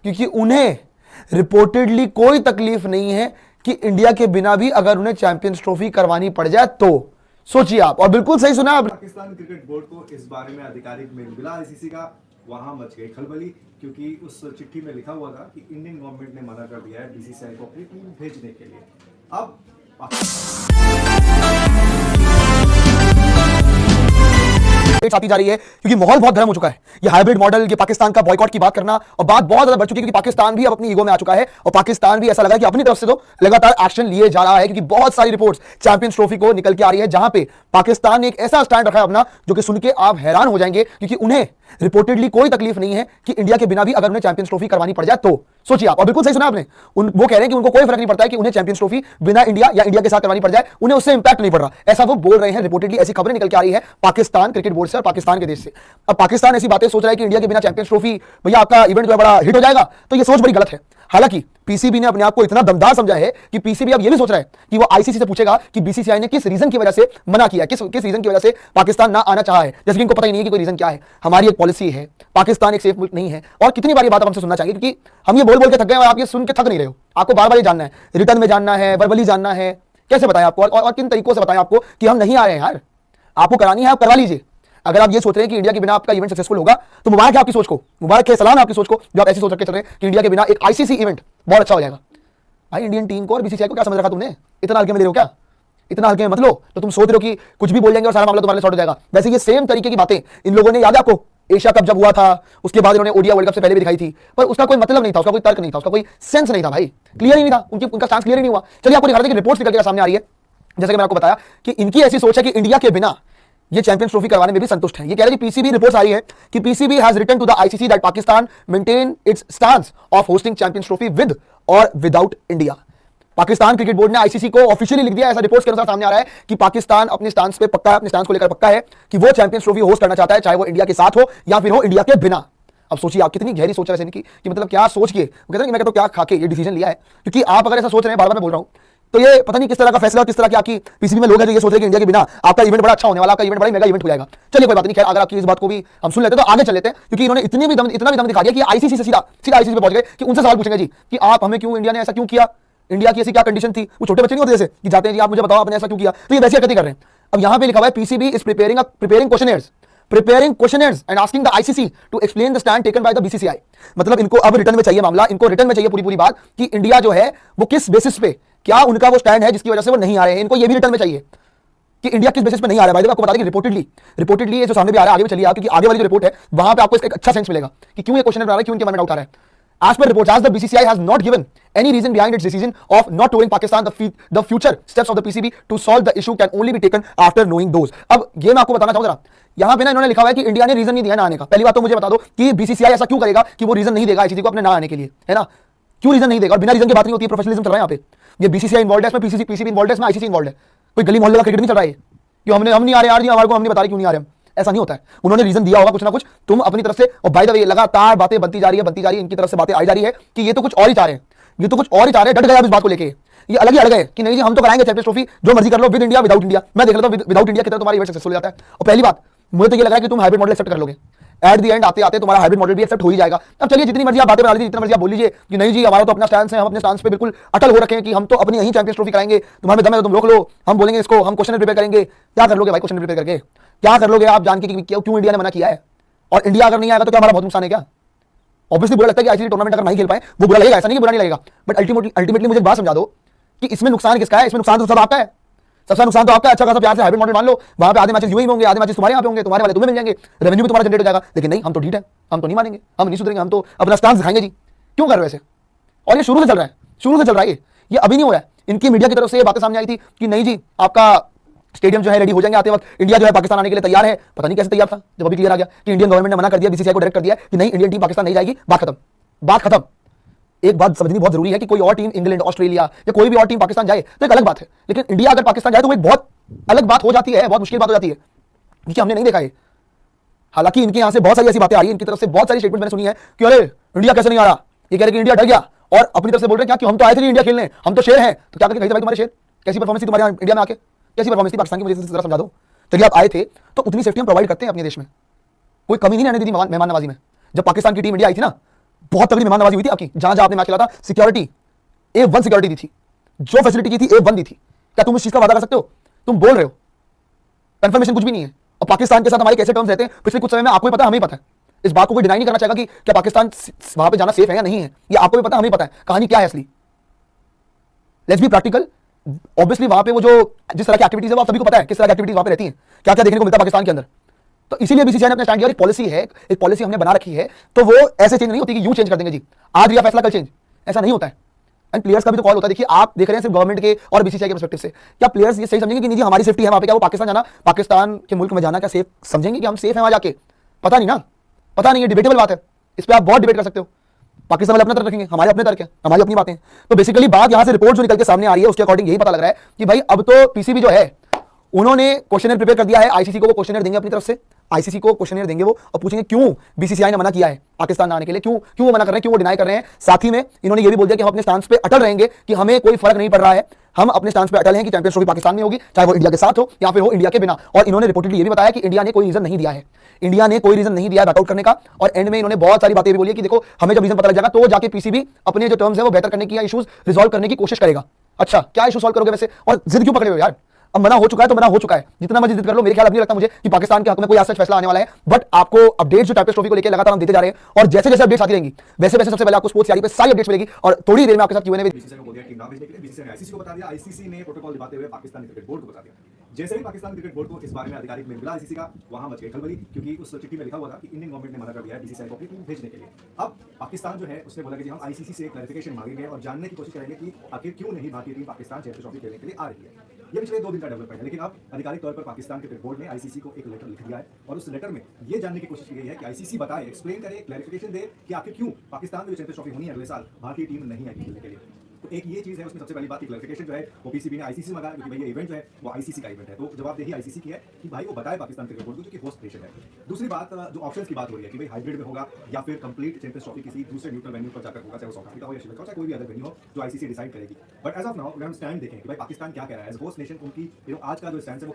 क्योंकि उन्हें रिपोर्टेडली कोई तकलीफ नहीं है कि इंडिया के बिना भी अगर उन्हें चैंपियंस ट्रॉफी करवानी पड़ जाए तो। सोचिए आप, और बिल्कुल सही सुना आप। पाकिस्तान क्रिकेट बोर्ड को इस बारे में आधिकारिक मेल मिला आईसीसी का, वहां मच गई खलबली, क्योंकि उस चिट्ठी में लिखा हुआ था कि इंडियन गवर्नमेंट ने मना कर दिया है बीसीसीआई को अपनी टीम भेजने के लिए। अब आती जा रही है क्योंकि माहौल बहुत गर्म हो चुका है। ये हाइब्रिड मॉडल, ये पाकिस्तान का बॉयकॉट की बात करना और बात बहुत ज्यादा बढ़ चुकी है, क्योंकि पाकिस्तान भी अब अपनी ईगो में आ चुका है और पाकिस्तान भी ऐसा लगा कि अपनी तरफ से तो लगातार एक्शन लिए जा रहा है, क्योंकि बहुत सारी रिपोर्ट्स चैंपियंस ट्रॉफी को निकल के आ रही है जहां पे पाकिस्तान ने एक ऐसा स्टैंड रखा है अपना जो कि सुन के आप हैरान हो जाएंगे, क्योंकि उन्हें रिपोर्टेडली कोई तकलीफ नहीं है कि इंडिया के बिना भी अगर उन्हें चैंपियंस ट्रॉफी करवानी पड़ जाए तो। सोचिए आप, और बिल्कुल सही सुना आपने, वो कह रहे हैं कि उनको कोई फर्क नहीं पड़ता है कि उन्हें चैंपियंस ट्रॉफी बिना इंडिया या इंडिया के साथ करवानी पड़ जाए, उन्हें उससे इंपैक्ट नहीं पड़ रहा, ऐसा वो बोल रहे हैं। रिपोर्टेडली ऐसी खबरें निकल के आ रही है पाकिस्तान क्रिकेट बोर्ड से और पाकिस्तान के देश से। अब पाकिस्तान ऐसी बातें सोच रहा है कि इंडिया के बिना चैंपियंस ट्रॉफी भैया आपका इवेंट जो है बड़ा हिट हो जाएगा, तो ये सोच बड़ी गलत है। हालांकि पीसीबी ने अपने आप को इतना दमदार समझा है कि पीसीबी अब ये भी सोच रहा है कि वो आईसीसी से पूछेगा कि बीसीसीआई ने किस रीजन की वजह से मना किया, किस रीजन की वजह से पाकिस्तान ना आना चाहा है, जैसे कि इनको पता ही नहीं है कि कोई रीजन क्या है। हमारी एक पॉलिसी है, पाकिस्तान एक सेफ मुल्क नहीं है, और कितनी बार ये बात आप हमसे सुनना चाहिए, क्योंकि हम ये बोल बोल के थक गए और आप ये सुन के थक नहीं रहे हो। आपको बार बार ये जानना है, रिटर्न में जानना है, वर्बली जानना है, कैसे बताएं आपको और किन तरीकों से बताएं आपको कि हम नहीं आ रहे हैं यार, आपको करानी है आप करवा लीजिए। अगर आप ये सोच रहे हैं कि इंडिया के बिना आपका इवेंट सक्सेसफुल होगा तो मुबारक है आपकी सोच को, मुबारक है, सलाम है आपकी सोच को जो आप ऐसी सोच रख के चल रहे हैं कि इंडिया के बिना एक आईसीसी इवेंट बहुत अच्छा हो जाएगा। भाई इंडियन टीम को और बीसीसीआई को क्या समझ रखा तुमने, इतना हल्के में ले रहे हो क्या, इतना हल्के में मत लो। तो तुम सोच रहे हो कि कुछ भी बोल जाएंगे और सारा मामला तुम्हारे सॉर्ट हो जाएगा। वैसे ये सेम तरीके की बातें इन लोगों ने, याद है आपको एशिया कप जब हुआ था उसके बाद इन्होंने ओडीआई वर्ल्ड कप से पहले भी दिखाई थी, पर उसका कोई मतलब नहीं था, उसका कोई तर्क नहीं था, उसका कोई सेंस नहीं था भाई, क्लियर ही नहीं था, उनका स्टांस क्लियर ही नहीं हुआ। चलिए आपको दिखा रहे हैं कि रिपोर्ट्स निकल के सामने आ रही है, जैसे कि मैंने आपको बताया कि इनकी ऐसी सोच है कि इंडिया के बिना ये चैंपियंस ट्रॉफी करवाने में भी संतुष्ट है। ये कह रहे हैं कि पीसीबी रिपोर्ट्स आई है कि PCB has written to the ICC that Pakistan maintain its stance of hosting Champions Trophy with और without India. Pakistan cricket board ने आईसीसी को ऑफिशियली लिख दिया, ऐसा रिपोर्ट्स के अनुसार सामने आ रहा है कि पाकिस्तान अपने स्टांस पे पक्का है, अपने स्टांस को लेकर पक्का है कि वो चैंपियंस ट्रॉफी होस्ट करना चाहता है, चाहे वो इंडिया के साथ हो या फिर हो इंडिया के बिना। अब सोचिए आप कितनी गहरी सोच है इनकी, कि मतलब क्या सोच के वो कहते हैं कि मैं कहता हूं क्या खा के ये डिसीजन लिया है, क्योंकि आप अगर ऐसा सोच रहे हैं, बार बार मैं बोल रहा हूं, तो ये पता नहीं किस तरह का फैसला, किस तरह की आपकी पीसीबी में लोग हैं जो ये सोच रहे हैं कि इंडिया के बिना आपका इवेंट बड़ा अच्छा होने वाला, आपका इवेंट बड़ा मेगा इवेंट हो जाएगा। चलिए कोई बात नहीं, खैर अगर आपकी इस बात को भी हम सुन लेते हैं तो आगे चल लेते हैं, क्योंकि इन्होंने इतना भी दम दिखा दिया कि आईसीसी से सीधा आईसीसी पे पहुंच गए कि उनसे सवाल पूछेंगे जी कि आप हमें क्यों, इंडिया ने ऐसा क्यों किया, इंडिया की ऐसी क्या कंडीशन थी। वो छोटे बच्चे नहीं होते जैसे कि जाते हैं जी आप मुझे बताओ आपने ऐसा क्यों किया, तो ये वैसी हरकतें कर रहे हैं। अब यहां पे लिखा हुआ है PCB is preparing questioners and asking the ICC to explain the stand taken by the BCCI. मतलब इनको अब रिटर्न में चाहिए मामला, इनको रिटर्न में चाहिए पूरी बात कि इंडिया जो है वो किस बेसिस पे, क्या उनका वो स्टैंड है जिसकी वजह से वो नहीं आ रहे हैं। इनको ये भी रिटर्न में चाहिए कि इंडिया किस बेसिस पे नहीं आ रहा है। भाई आपको बता दें कि रिपोर्टेडली ये जो सामने भी आ रहा है, आगे भी चलिए आप, क्योंकि आगे वाली जो रिपोर्ट है वहां पे आपको इसका एक अच्छा सेंस मिलेगा कि क्यों ये क्वेश्चन बना रहा है, क्यों इनके मन में डाउट आ रहा है। As per reports, as the BCCI has not given any reason behind its decision of not touring Pakistan, the future steps of the PCB to solve the issue can only be taken after knowing those. अब ये मैं आपको बताना चाहूँ जरा, यहाँ पे ना इन्होंने लिखा हुआ है कि इंडिया ने रीजन नहीं दिया ना आने का। पहली बात तो मुझे बता दो कि बीसीसीआई ऐसा क्यों करेगा कि वो रीजन नहीं देगा आईसीसी को अपने ना आने के लिए, है ना, क्यों रीजन नहीं देगा, और बिना रीजन की बात नहीं होती है। प्रोफेशनलिज्म चल रहा है यहाँ पे, ये बीसीसीआई इन्वॉल्व है इसमें, पीसीबी इन्वॉल्व है इसमें, आईसीसी इन्वॉल्व है, कोई गली मोहल्ले का क्रिकेट नहीं चल रहा है कि हम नहीं आ रहे यार जी, हमारे को हम नहीं बता रहे क्यों नहीं आ रहे हम, ऐसा नहीं होता है। उन्होंने रीजन दिया होगा कुछ ना कुछ, तुम अपनी तरफ से, और बाय द वे लगातार बातें बनती जा रही है, इनकी तरफ से बातें आई जा रही है कि ये तो कुछ और ही चाह रहे हैं, ये तो कुछ और ही चाह रहे हैं, डट गए इस बात को लेके, ये अलग ही अड़ गए कि नहीं जी हम तो कराएंगे चैंपियंस ट्रॉफी, जो मर्जी कर लो, विद इंडिया विदाउट इंडिया। मैं देख लेता हूं विदाउट इंडिया कितना तुम्हारा इवेंट सक्सेसफुल हो जाता है। और पहली बात मुझे तो ये लग रहा है कि तुम हाइब्रिड मॉडल एक्सेप्ट कर लोगे, एट द एंड आते आते तुम्हारा हाइब्रिड मॉडल भी एक्सेप्ट हो ही जाएगा। अब चलिए जितनी मर्जी आप बातें बना लीजिए, जितना मर्जी आप बोल लीजिए कि नहीं जी हमारा तो अपना स्टैंस है, हम अपने स्टैंस पे बिल्कुल अटल हो रखे हैं कि हम तो अपनी यही चैंपियंस ट्रॉफी कराएंगे, तुम्हारे दम है तो तुम रोक लो, हम बोलेंगे इसको, हम क्वेश्चन प्रिपेयर करेंगे। क्या कर लोगे भाई क्वेश्चन प्रिपेयर करके, क्या कर लोगे आप जान के कि क्यों इंडिया ने मना किया है, और इंडिया अगर नहीं आएगा तो क्या हमारा बहुत नुकसान है क्या। ऑब्वियसली बुरा लगता है कि आईसीसी टूर्नामेंट अगर नहीं खेल पाए वो बुरा लगेगा, ऐसा नहीं कि बुरा नहीं लगेगा, बट अल्टीमेटली मुझे बात समझा दो कि इसमें नुकसान किसका है। इसमें नुकसान तो सब आपका है, सबसे नुकसान तो आपका। अच्छा खासा प्यार से हाइब्रिड मॉडल मान लो, वहां पे आधे मैचेस यूएई में होंगे, आधे मैचेस तुम्हारे यहाँ पे होंगे, तुम्हारे वाले तुम्हें मिल जाएंगे, रेवेन्यू भी तुम्हारा जनरेट हो जाएगा। लेकिन नहीं, हम तो ढीठ है, हम तो नहीं मानेंगे, हम नहीं सुधरेंगे, हम तो अपना स्टांस दिखाएंगे जी। क्यों कर रहे वैसे, और ये शुरू से चल रहा है, ये अभी नहीं हो रहा है। इनकी मीडिया की तरफ से ये बातें सामने आई थी कि नहीं जी आपका स्टेडियम जो है रेडी हो जाएंगे आते वक्त, इंडिया जो है पाकिस्तान आने के लिए तैयार है। पता नहीं कैसे तैयार था, जब अभी क्लियर आ गया कि इंडियन गवर्नमेंट ने मना कर दिया, बीसीसीआई को डायरेक्ट कर दिया कि नहीं इंडियन टीम पाकिस्तान नहीं जाएगी, बात खत्म। एक बात समझनी बहुत जरूरी है कि कोई और टीम इंग्लैंड, ऑस्ट्रेलिया या कोई भी और टीम पाकिस्तान जाए तो एक अलग बात है, लेकिन इंडिया अगर पाकिस्तान जाए तो वो एक बहुत अलग बात हो जाती है, बहुत मुश्किल बात हो जाती है, क्योंकि हमने नहीं देखा है। हालांकि इनके यहां से बहुत सारी ऐसी बातें आ रही है, इनकी तरफ से बहुत सारी स्टेटमेंट मैंने सुनी है कि अरे इंडिया कैसे नहीं आ रहा, ये कह रहे कि इंडिया डर गया, और अपनी तरफ से बोल रहे हैं क्या कि हम तो आए थे नहीं इंडिया खेलने, हम तो शेर हैं। तो क्या करके कही भाई तुम्हारे शेर, कैसी परफॉर्मेंस थी तुम्हारे यहाँ इंडिया में आके, कैसी परफॉर्मेंस थी पाकिस्तान की, मुझे जरा समझा दो। चलिए आप आए थे तो उतनी सेफ्टी हम प्रोवाइड करते हैं अपने देश में, कोई कमी नहीं रहने दी मेहमान नवाजी में। जब पाकिस्तान की टीम इंडिया आई थी ना, बहुत तगड़ी मेहमान नवाजी हुई थी आपकी, जहां जहां आपने मैच खेला था, सिक्योरिटी A1 सिक्योरिटी दी थी, जो फैसिलिटी की थी A1 दी थी। क्या तुम इस चीज का वादा कर सकते हो? तुम बोल रहे हो, कंफर्मेशन कुछ भी नहीं है। और पाकिस्तान के साथ हमारे कैसे टर्म्स रहते हैं पिछले कुछ समय में, आपको भी पता है, हमें भी पता है। इस बात को कोई डिनाई नहीं करना चाहेगा कि क्या पाकिस्तान वहां पे जाना सेफ है या नहीं है, ये आपको भी पता है, हमें भी पता है कहानी क्या है असली। Let's be practical. ऑब्वियसली वहां पे वो जो जिस तरह की एक्टिविटीज है वो आप सभी को पता है किस तरह की एक्टिविटीज वहां पे रहती हैं, क्या क्या देखने को मिलता है पाकिस्तान के अंदर। तो इसीलिए बीसीसीआई ने अपना स्टैंड लिया, एक पॉलिसी है, एक पॉलिसी हमने बना रखी है, तो वो ऐसे चेंज नहीं होती कि यूं चेंज कर देंगे जी, आज लिया फैसला कल चेंज, ऐसा नहीं होता है। एंड प्लेयर्स का भी तो कॉल होता है। देखिए आप देख रहे हैं सिर्फ गवर्नमेंट के और बीसीसीआई के पर्सपेक्टिव से, क्या प्लेयर्स ये सही समझेंगे कि नहीं जी हमारी सेफ्टी है वहां पे, क्या वो पाकिस्तान जाना, पाकिस्तान के मुल्क में जाना क्या सेफ समझेंगे कि हम सेफ हैं वहां जाके? पता नहीं ना, पता नहीं है, डिबेटेबल बात है, इस पर आप बहुत डिबेट कर सकते हो। पाकिस्तान वाले अपना तर्क रखेंगे, हमारे अपने तर्क है, हमारी अपनी बातें। तो बेसिकली बात यहां से रिपोर्ट जो निकल के सामने आ रही है उसके अकॉर्डिंग यही पता लग रहा है कि भाई अब तो पीसीबी जो है उन्होंने क्वेश्चनर प्रिपेयर कर दिया है, आईसीसी को वो क्वेश्चनर देंगे अपनी तरफ से, आईसीसी को क्वेश्चनर देंगे वो, और पूछेंगे क्यों बीसीसीआई ने मना किया है पाकिस्तान आने के लिए, क्यों क्यों वो मना कर रहे हैं, क्यों वो डिनाई कर रहे हैं। साथ ही में इन्होंने ये भी बोल दिया कि हम अपने स्टांस पे अटल रहेंगे कि हमें कोई फर्क नहीं पड़ रहा है, हम अपने स्टांस पे अटल हैं कि चैंपियंस ट्रॉफी पाकिस्तान में होगी, चाहे वो इंडिया के साथ हो या फिर हो इंडिया के बिना। और इन्होंने रिपोर्टेडली ये भी बताया कि इंडिया ने कोई रीजन नहीं दिया है, इंडिया ने कोई रीजन नहीं दिया है बैकआउट करने का। और एंड में इन्होंने बहुत सारी बातें भी बोली कि देखो हमें जब रीजन पता लग जाएगा तो जाके पीसीबी अपने जो टर्म्स है वो बेहतर करने की या इश्यूज रिजॉल्व करने की कोशिश करेगा। अच्छा क्या इशू सॉल्व करोगे वैसे, और जिद क्यों पकड़े हो यार? अब मना हो चुका है तो मना हो चुका है, जितना मर्जी जिद कर लो, मेरे ख्याल अब नहीं लगता मुझे कि पाकिस्तान के हक में कोई ऐसा फैसला आने वाला है। बट आपको अपडेट्स जो चैंपियंस ट्रॉफी को लेकर लगातार हम देते जा रहे हैं, और जैसे जैसे अपडेट्स आती रहेंगी वैसे वैसे सबसे पहले आपको स्पोर्ट्स यारी पे सारी अपडेट्स मिलेगी। और थोड़ी देर में आपके साथ Q&A बीसीसीआई को बोल दिया टीम ना भेजने के लिए, बीसीसीआई ने आईसीसी को बता दिया, आईसीसी ने प्रोटोकॉल दिखाते हुए पाकिस्तान क्रिकेट बोर्ड को बता दिया। जैसे ही पाकिस्तान क्रिकेट बोर्ड को इस बारे में आधिकारिक मेल मिला आईसीसी का, वहां मच गई खलबली, क्योंकि उस चिट्ठी में लिखा हुआ था कि इंडियन गवर्नमेंट ने मना कर दिया है बीसीसीआई को अपनी टीम भेजने के लिए। अब पाकिस्तान जो है उसने बोला कि जी हम आईसीसी से क्लैरिफिकेशन मांगेंगे और जानने की कोशिश करेंगे कि आखिर क्यों नहीं भारतीय टीम पाकिस्तान चैंपियंस ट्रॉफी खेलने के लिए आ रही है। ये पिछले 2 दिन का डेवलपमेंट है, लेकिन अब आधिकारिक तौर पर पाकिस्तान क्रिकेट बोर्ड ने आईसीसी को एक लेटर लिख दिया है, और उस लेटर में ये जानने की कोशिश की गई है कि आईसीसी बताए, एक्सप्लेन करे, क्लैरिफिकेशन दे कि आखिर क्यों पाकिस्तान में जो चैंपियंस ट्रॉफी होनी है अगले साल, भारतीय टीम नहीं आएगी खेलने के लिए। तो एक ये चीज है, उसमें सबसे पहली बात की क्लैरिफिकेशन जो है वो पीसीबी ने आईसीसी से मांगा, क्योंकि भाई ये इवेंट जो है वो आईसीसी का इवेंट है। तो जवाबदेही आईसीसी की है कि भाई वो बताए पाकिस्तान क्रिकेट बोर्ड को, जो कि होस्ट नेशन है। दूसरी बात जो ऑप्शंस की बात हो रही है कि भाई हाइब्रिड में होगा या फिर कंप्लीट चैंपियंस ट्रॉफी किसी दूसरे न्यूट्रल वेन्यू पर जाकर होगा, चाहे वो साउथ अफ्रीका हो या श्रीलंका हो, चाहे कोई भी अदर वेन्यू हो, जो आईसीसी डिसाइड करेगी। बट एज ऑफ नाउ अगर हम स्टैंड देखें कि भाई पाकिस्तान क्या कह रहा है एज होस्ट नेशन, उनकी आज का जो स्टैंड है वो